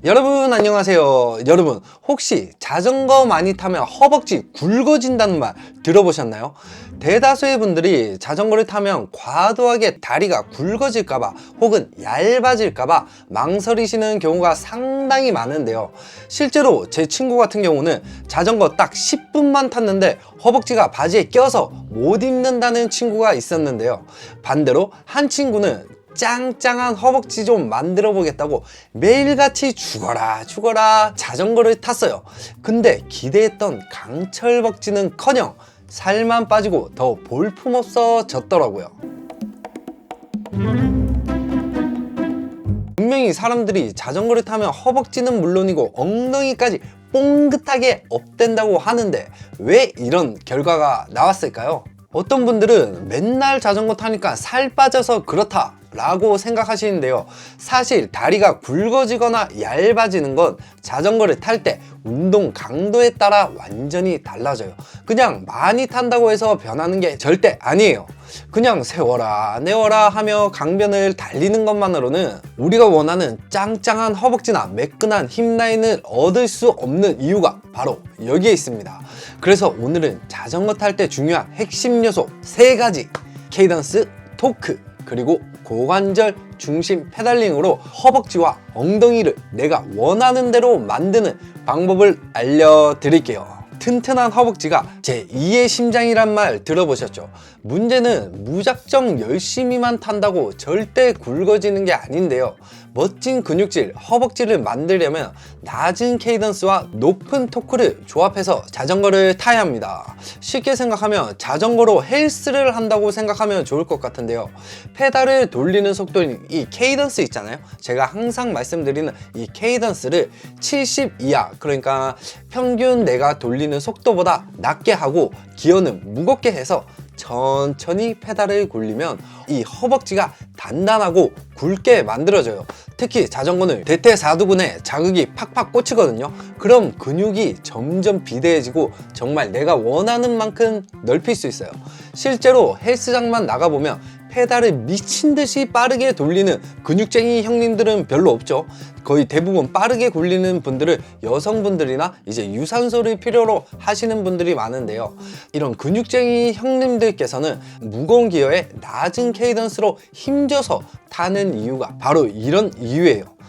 여러분 안녕하세요. 여러분 혹시 자전거 많이 타면 허벅지 굵어진다는 말 들어보셨나요? 대다수의 분들이 자전거를 타면 과도하게 다리가 굵어질까봐 혹은 얇아질까봐 망설이시는 경우가 상당히 많은데요. 실제로 제 친구 같은 경우는 자전거 딱 10분만 탔는데 허벅지가 바지에 껴서 못 입는다는 친구가 있었는데요. 반대로 한 친구는 짱짱한 허벅지 좀 만들어 보겠다고 매일같이 죽어라 자전거를 탔어요. 근데 기대했던 강철벅지는커녕 살만 빠지고 더 볼품없어졌더라고요. 분명히 사람들이 자전거를 타면 허벅지는 물론이고 엉덩이까지 뽕긋하게 업된다고 하는데 왜 이런 결과가 나왔을까요? 어떤 분들은 맨날 자전거 타니까 살 빠져서 그렇다 라고 생각하시는데요. 사실 다리가 굵어지거나 얇아지는 건 자전거를 탈 때 운동 강도에 따라 완전히 달라져요. 그냥 많이 탄다고 해서 변하는 게 절대 아니에요. 그냥 세워라 내워라 하며 강변을 달리는 것만으로는 우리가 원하는 짱짱한 허벅지나 매끈한 힙 라인을 얻을 수 없는 이유가 바로 여기에 있습니다. 그래서 오늘은 자전거 탈 때 중요한 핵심 요소 3가지 케이던스, 토크, 그리고 고관절 중심 페달링으로 허벅지와 엉덩이를 내가 원하는 대로 만드는 방법을 알려드릴게요. 튼튼한 허벅지가 제2의 심장이란 말 들어보셨죠? 문제는 무작정 열심히만 탄다고 절대 굵어지는 게 아닌데요. 멋진 근육질, 허벅지를 만들려면 낮은 케이던스와 높은 토크를 조합해서 자전거를 타야 합니다. 쉽게 생각하면 자전거로 헬스를 한다고 생각하면 좋을 것 같은데요. 페달을 돌리는 속도인 이 케이던스 있잖아요. 제가 항상 말씀드리는 이 케이던스를 70 이하, 그러니까 평균 내가 돌리는 속도보다 낮게 하고 기어는 무겁게 해서 천천히 페달을 굴리면 이 허벅지가 단단하고 굵게 만들어져요. 특히 자전거는 대퇴사두근에 자극이 팍팍 꽂히거든요. 그럼 근육이 점점 비대해지고 정말 내가 원하는 만큼 넓힐 수 있어요. 실제로 헬스장만 나가보면 페달을 미친듯이 빠르게 돌리는 근육쟁이 형님들은 별로 없죠. 거의 대부분 빠르게 굴리는 분들은 여성분들이나 이제 유산소를 필요로 하시는 분들이 많은데요. 이런 근육쟁이 형님들께서는 무거운 기어에 낮은 케이던스로 힘줘서 타는 이유가 바로 이런 이유예요.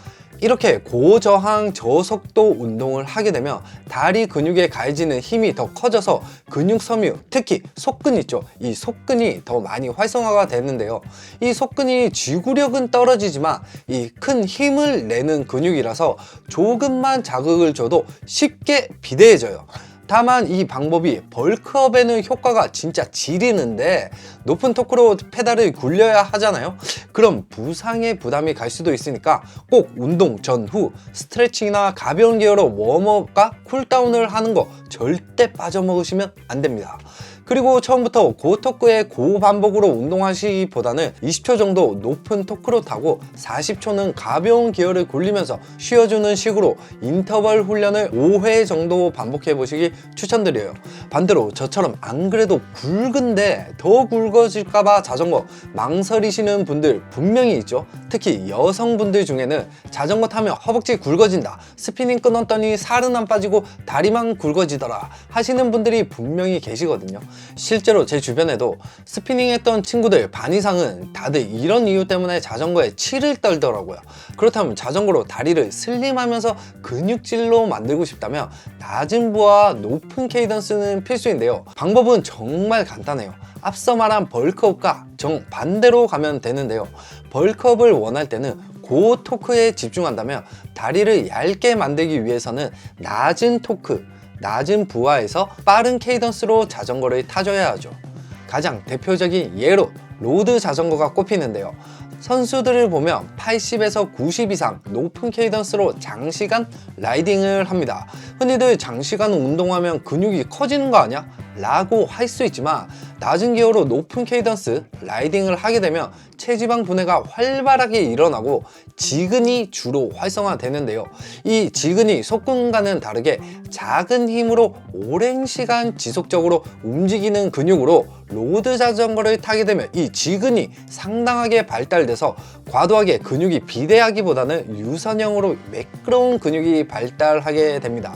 이렇게 고저항 저속도 운동을 하게 되면 다리 근육에 가해지는 힘이 더 커져서 근육 섬유, 특히 속근 있죠. 이 속근이 더 많이 활성화가 되는데요. 이 속근이 지구력은 떨어지지만 이 큰 힘을 내는 근육이라서 조금만 자극을 줘도 쉽게 비대해져요. 다만 이 방법이 벌크업에는 효과가 진짜 지리는데 높은 토크로 페달을 굴려야 하잖아요. 그럼 부상의 부담이 갈 수도 있으니까 꼭 운동 전후 스트레칭이나 가벼운 기어로 웜업과 쿨다운을 하는 거 절대 빠져먹으시면 안 됩니다. 그리고 처음부터 고토크의 고반복으로 운동하시기보다는 20초 정도 높은 토크로 타고 40초는 가벼운 기어를 굴리면서 쉬어주는 식으로 인터벌 훈련을 5회 정도 반복해 보시기 추천드려요. 반대로 저처럼 안 그래도 굵은데 더 굵어질까봐 자전거 망설이시는 분들 분명히 있죠. 특히 여성분들 중에는 자전거 타면 허벅지 굵어진다, 스피닝 끊었더니 살은 안 빠지고 다리만 굵어지더라 하시는 분들이 분명히 계시거든요. 실제로 제 주변에도 스피닝 했던 친구들 반 이상은 다들 이런 이유 때문에 자전거에 치를 떨더라고요. 그렇다면 자전거로 다리를 슬림하면서 근육질로 만들고 싶다면 낮은 부와 높은 케이던스는 필수인데요. 방법은 정말 간단해요. 앞서 말한 벌크업과 정반대로 가면 되는데요. 벌크업을 원할 때는 고토크에 집중한다면 다리를 얇게 만들기 위해서는 낮은 토크, 낮은 부하에서 빠른 케이던스로 자전거를 타줘야 하죠. 가장 대표적인 예로 로드 자전거가 꼽히는데요. 선수들을 보면 80에서 90 이상 높은 케이던스로 장시간 라이딩을 합니다. 흔히들 장시간 운동하면 근육이 커지는 거 아니야? 라고 할 수 있지만 낮은 기어로 높은 케이던스 라이딩을 하게 되면 체지방 분해가 활발하게 일어나고 지근이 주로 활성화되는데요. 이 지근이 속근과는 다르게 작은 힘으로 오랜 시간 지속적으로 움직이는 근육으로 로드 자전거를 타게 되면 이 지근이 상당하게 발달돼서 과도하게 근육이 비대하기보다는 유선형으로 매끄러운 근육이 발달하게 됩니다.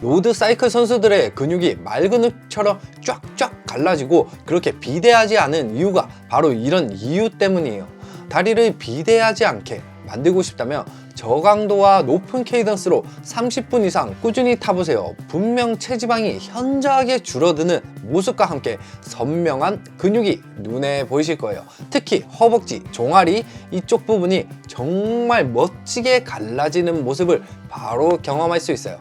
로드 사이클 선수들의 근육이 말근육처럼 쫙쫙 갈라지고 그렇게 비대하지 않은 이유가 바로 이런 이유 때문이에요. 다리를 비대하지 않게 만들고 싶다면 저강도와 높은 케이던스로 30분 이상 꾸준히 타보세요. 분명 체지방이 현저하게 줄어드는 모습과 함께 선명한 근육이 눈에 보이실 거예요. 특히 허벅지, 종아리 이쪽 부분이 정말 멋지게 갈라지는 모습을 바로 경험할 수 있어요.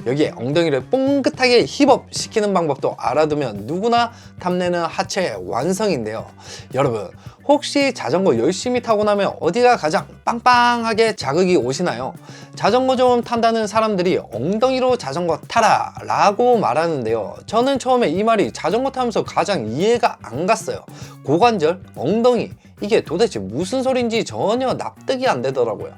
여기에 엉덩이를 뽕긋하게 힙업 시키는 방법도 알아두면 누구나 탐내는 하체의 완성인데요. 여러분, 혹시 자전거 열심히 타고 나면 어디가 가장 빵빵하게 자극이 오시나요? 자전거 좀 탄다는 사람들이 엉덩이로 자전거 타라 라고 말하는데요. 저는 처음에 이 말이 자전거 타면서 가장 이해가 안 갔어요. 고관절, 엉덩이, 이게 도대체 무슨 소린지 전혀 납득이 안 되더라고요.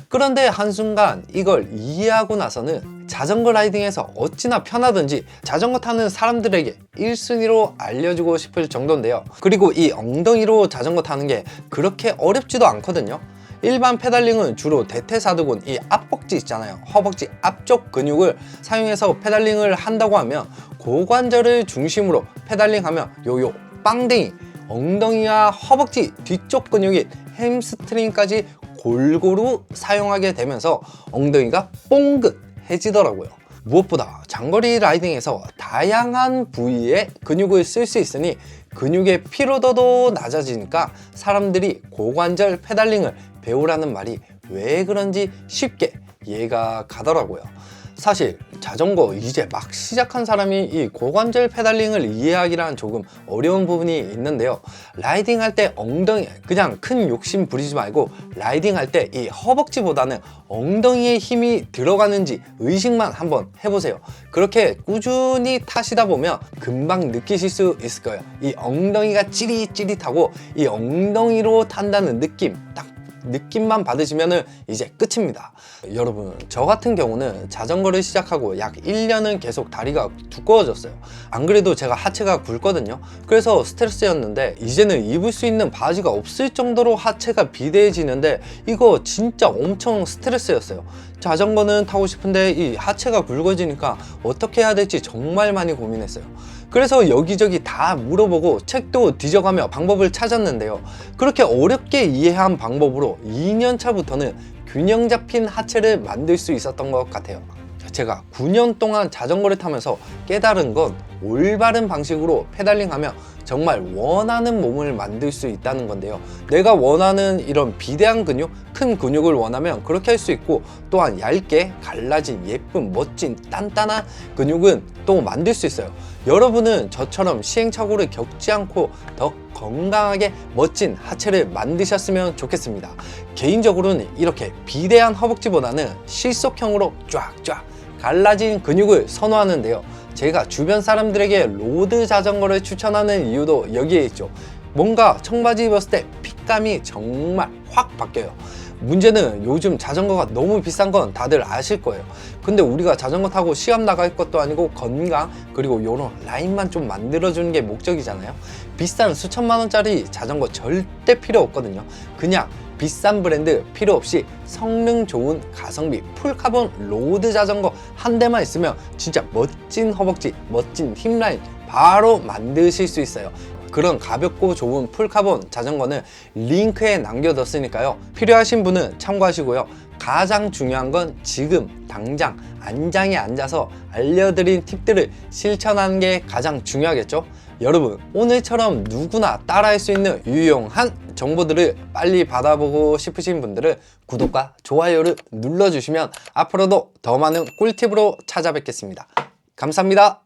그런데 한순간 이걸 이해하고 나서는 자전거 라이딩에서 어찌나 편하든지 자전거 타는 사람들에게 1순위로 알려주고 싶을 정도인데요. 그리고 이 엉덩이로 자전거 타는 게 그렇게 어렵지도 않거든요. 일반 페달링은 주로 대퇴사두근, 이 앞벅지 있잖아요. 허벅지 앞쪽 근육을 사용해서 페달링을 한다고 하면 고관절을 중심으로 페달링하면 요요 빵댕이, 엉덩이와 허벅지 뒤쪽 근육인 햄스트링까지 골고루 사용하게 되면서 엉덩이가 뽕긋해지더라고요. 무엇보다 장거리 라이딩에서 다양한 부위의 근육을 쓸 수 있으니 근육의 피로도도 낮아지니까 사람들이 고관절 페달링을 배우라는 말이 왜 그런지 쉽게 이해가 가더라고요. 사실 자전거 이제 막 시작한 사람이 이 고관절 페달링을 이해하기란 조금 어려운 부분이 있는데요. 라이딩 할 때 엉덩이, 그냥 큰 욕심 부리지 말고 라이딩 할 때 이 허벅지보다는 엉덩이에 힘이 들어가는지 의식만 한번 해보세요. 그렇게 꾸준히 타시다 보면 금방 느끼실 수 있을 거예요. 이 엉덩이가 찌릿찌릿하고 이 엉덩이로 탄다는 느낌, 딱 느낌만 받으시면 이제 끝입니다. 여러분, 저 같은 경우는 자전거를 시작하고 약 1년은 계속 다리가 두꺼워졌어요. 안 그래도 제가 하체가 굵거든요. 그래서 스트레스였는데 이제는 입을 수 있는 바지가 없을 정도로 하체가 비대해지는데 이거 진짜 엄청 스트레스였어요. 자전거는 타고 싶은데 이 하체가 굵어지니까 어떻게 해야 될지 정말 많이 고민했어요. 그래서 여기저기 다 물어보고 책도 뒤져가며 방법을 찾았는데요. 그렇게 어렵게 이해한 방법으로 2년 차부터는 균형 잡힌 하체를 만들 수 있었던 것 같아요. 제가 9년 동안 자전거를 타면서 깨달은 건 올바른 방식으로 페달링하면 정말 원하는 몸을 만들 수 있다는 건데요. 내가 원하는 이런 비대한 근육, 큰 근육을 원하면 그렇게 할 수 있고, 또한 얇게 갈라진 예쁜 멋진 단단한 근육은 또 만들 수 있어요. 여러분은 저처럼 시행착오를 겪지 않고 더 건강하게 멋진 하체를 만드셨으면 좋겠습니다. 개인적으로는 이렇게 비대한 허벅지보다는 실속형으로 쫙쫙 갈라진 근육을 선호하는데요. 제가 주변 사람들에게 로드 자전거를 추천하는 이유도 여기에 있죠. 뭔가 청바지 입었을 때 핏감이 정말 확 바뀌어요. 문제는 요즘 자전거가 너무 비싼 건 다들 아실 거예요. 근데 우리가 자전거 타고 시합 나갈 것도 아니고 건강, 그리고 요런 라인만 좀 만들어주는 게 목적이잖아요. 비싼 수천만 원짜리 자전거 절대 필요 없거든요. 그냥 비싼 브랜드 필요 없이 성능 좋은 가성비 풀카본 로드 자전거 한 대만 있으면 진짜 멋진 허벅지, 멋진 힙라인 바로 만드실 수 있어요. 그런 가볍고 좋은 풀카본 자전거는 링크에 남겨뒀으니까요. 필요하신 분은 참고하시고요. 가장 중요한 건 지금 당장 안장에 앉아서 알려드린 팁들을 실천하는 게 가장 중요하겠죠? 여러분, 오늘처럼 누구나 따라할 수 있는 유용한 정보들을 빨리 받아보고 싶으신 분들은 구독과 좋아요를 눌러주시면 앞으로도 더 많은 꿀팁으로 찾아뵙겠습니다. 감사합니다.